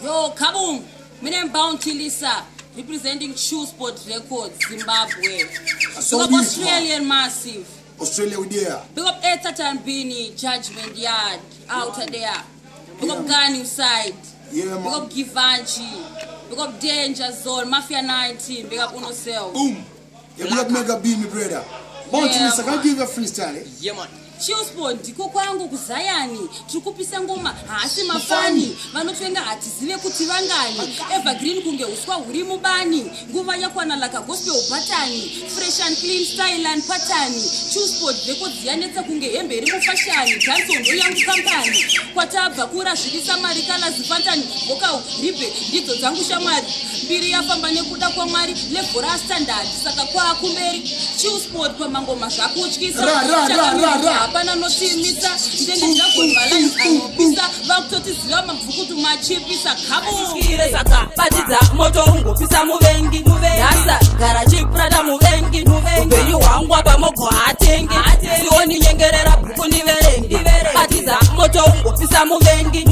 Yo, kaboom! My name Bounty Lisa, representing Shoe Sport Records, Zimbabwe. Big up Australian Massive. Australia with there. Big up Etatan Bini, Judgment Yard, out there. Big up Ganu Side. Yeah, man. Big up Givenchy. Big up Danger Zone, Mafia 19. Big up Uno Cell. Boom. Yeah, big up Mega B, my brother. Bounty Lisa, can I give you a freestyle? Eh? Yeah, man. Shoe Sport ndiko kwangu kuzayani tikupisa ngoma hasi mafani vanotwenga hatizive kuti vangani evergreen kunge uswa huri mubani nguva yakwana laka gospel patani fresh and clean style and pattern Shoe Sport vekodziyanetsa kunge hembe iri mufashani dhansondo yangu kampani kwatabva kura zvivisa mari kana zipantani voka ribe ndidzo dzangu shamwari mbiri yafamba nekuda kwamwari levhora standard saka kwaakumberi Shoe Sport kwamangoma zvakutyisa hapana notimisa ndenge ndagombalani anopisa vakutotiziva mabvukutu machipisa kabuire saka batidza moto ungopisa muvengi yasa gara chiprata muvengi upenyu hwangu apa mogo hatengi sioni nyengerera bhuku ndiverenge batidza moto ungopisa muvengi